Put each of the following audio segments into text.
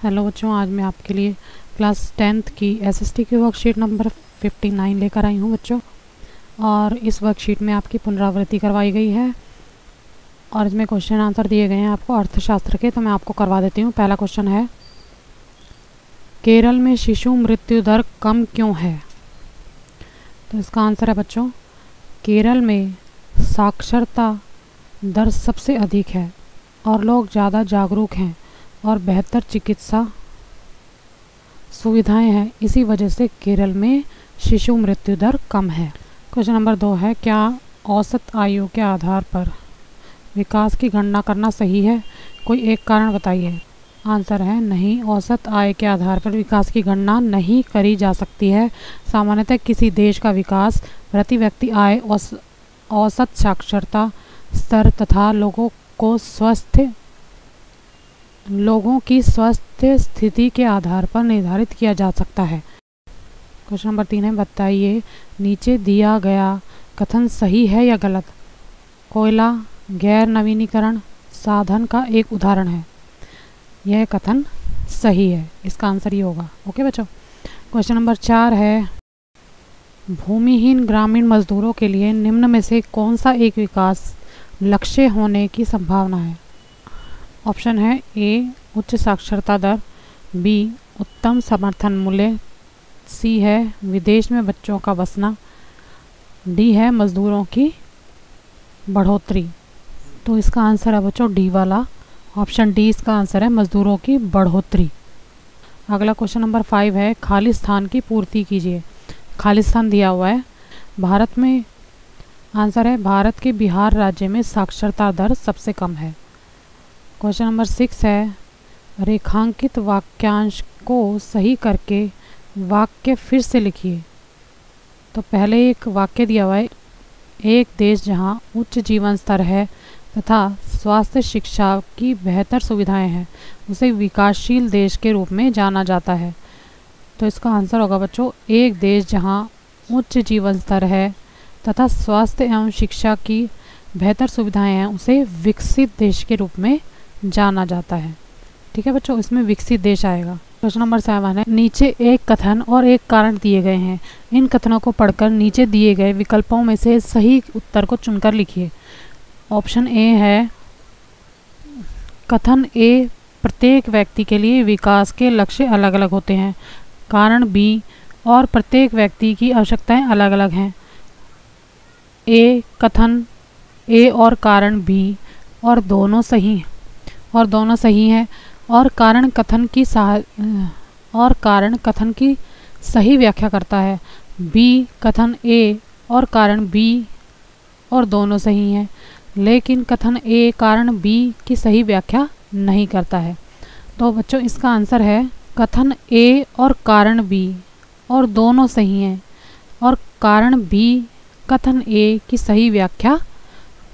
Hello बच्चों, आज मैं आपके लिए क्लास 10th की एसएसटी की वर्कशीट नंबर 59 लेकर आई हूँ बच्चों। और इस वर्कशीट में आपकी पुनरावृत्ति करवाई गई है और इसमें क्वेश्चन आंसर दिए गए हैं आपको अर्थशास्त्र के, तो मैं आपको करवा देती हूँ। पहला क्वेश्चन है, केरल में शिशु मृत्यु दर कम क्यों है? तो इसका आंसर है बच्चों, केरल में साक्षरता दर सबसे अधिक है और लोग ज़्यादा जागरूक हैं और बेहतर चिकित्सा सुविधाएं हैं, इसी वजह से केरल में शिशु मृत्यु दर कम है। क्वेश्चन नंबर 2 है, क्या औसत आयु के आधार पर विकास की गणना करना सही है? कोई एक कारण बताइए। आंसर है नहीं, औसत आय के आधार पर विकास की गणना नहीं करी जा सकती है। सामान्यतः किसी देश का विकास प्रति व्यक्ति आय, औसत साक्षरता स्तर तथा लोगों की स्वस्थ स्थिति के आधार पर निर्धारित किया जा सकता है। क्वेश्चन नंबर 3 है, बताइए नीचे दिया गया कथन सही है या गलत? कोयला गैर नवीनीकरण साधन का एक उदाहरण है। यह कथन सही है, इसका आंसर ही होगा। ओके बच्चों। क्वेश्चन नंबर 4 है, भूमिहीन ग्रामीण मजदूरों के लिए निम्न में से कौन सा एक विकास लक्ष्य होने की संभावना है? ऑप्शन है ए उच्च साक्षरता दर, बी उत्तम समर्थन मूल्य, सी है विदेश में बच्चों का बसना, डी है मजदूरों की बढ़ोतरी। तो इसका आंसर है बच्चों डी वाला, ऑप्शन डी इसका आंसर है, मजदूरों की बढ़ोतरी। अगला क्वेश्चन नंबर 5 है, खाली स्थान की पूर्ति कीजिए। खाली स्थान दिया हुआ है भारत में। आंसर है भारत के बिहार राज्य में साक्षरता दर सबसे कम है। क्वेश्चन नंबर 6 है, रेखांकित वाक्यांश को सही करके वाक्य फिर से लिखिए। तो पहले एक वाक्य दिया हुआ है, एक देश जहां उच्च जीवन स्तर है तथा स्वास्थ्य शिक्षा की बेहतर सुविधाएं हैं उसे विकासशील देश के रूप में जाना जाता है। तो इसका आंसर होगा बच्चों, एक देश जहां उच्च जीवन स्तर है तथा स्वास्थ्य एवं शिक्षा की बेहतर सुविधाएं हैं उसे विकसित देश के रूप में जाना जाता है। ठीक है बच्चों, इसमें विकसित देश आएगा। क्वेश्चन नंबर 7 है, नीचे एक कथन और एक कारण दिए गए हैं। इन कथनों को पढ़कर नीचे दिए गए विकल्पों में से सही उत्तर को चुनकर लिखिए। ऑप्शन ए है, कथन ए, प्रत्येक व्यक्ति के लिए विकास के लक्ष्य अलग अलग होते हैं। कारण बी, और प्रत्येक व्यक्ति की आवश्यकताएं अलग अलग हैं। ए कथन ए और कारण बी और दोनों सही हैं और कारण कथन की सही व्याख्या करता है। बी कथन ए और कारण बी और दोनों सही हैं, लेकिन कथन ए कारण बी की सही व्याख्या नहीं करता है। तो बच्चों इसका आंसर है, कथन ए और कारण बी और दोनों सही हैं और कारण बी कथन ए की सही व्याख्या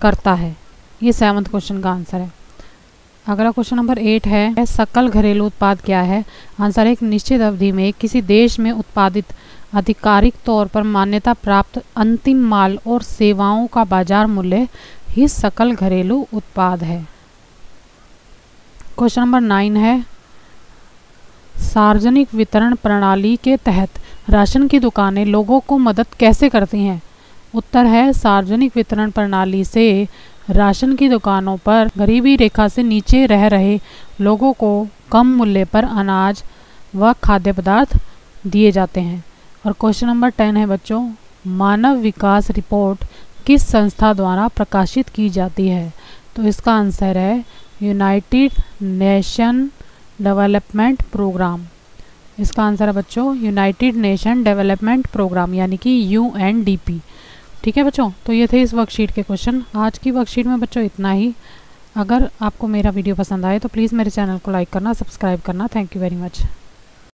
करता है। ये 7th क्वेश्चन का आंसर है। अगला क्वेश्चन नंबर 8 है, सकल घरेलू उत्पाद क्या है? आंसर, एक निश्चित अवधि में किसी देश में उत्पादित आधिकारिक तौर पर मान्यता प्राप्त अंतिम माल और सेवाओं का बाजार मूल्य ही सकल घरेलू उत्पाद है। क्वेश्चन नंबर 9 है, सार्वजनिक वितरण प्रणाली के तहत राशन की दुकानें लोगों को मदद कैसे करती हैं? उत्तर है, सार्वजनिक वितरण प्रणाली से राशन की दुकानों पर गरीबी रेखा से नीचे रह रहे लोगों को कम मूल्य पर अनाज व खाद्य पदार्थ दिए जाते हैं। और क्वेश्चन नंबर 10 है बच्चों, मानव विकास रिपोर्ट किस संस्था द्वारा प्रकाशित की जाती है? तो इसका आंसर है यूनाइटेड नेशन डेवलपमेंट प्रोग्राम। इसका आंसर है बच्चों यूनाइटेड नेशन डेवलपमेंट प्रोग्राम यानी कि UNDP। ठीक है बच्चों, तो ये थे इस वर्कशीट के क्वेश्चन। आज की वर्कशीट में बच्चों इतना ही। अगर आपको मेरा वीडियो पसंद आए तो प्लीज़ मेरे चैनल को लाइक करना, सब्सक्राइब करना। Thank you very much.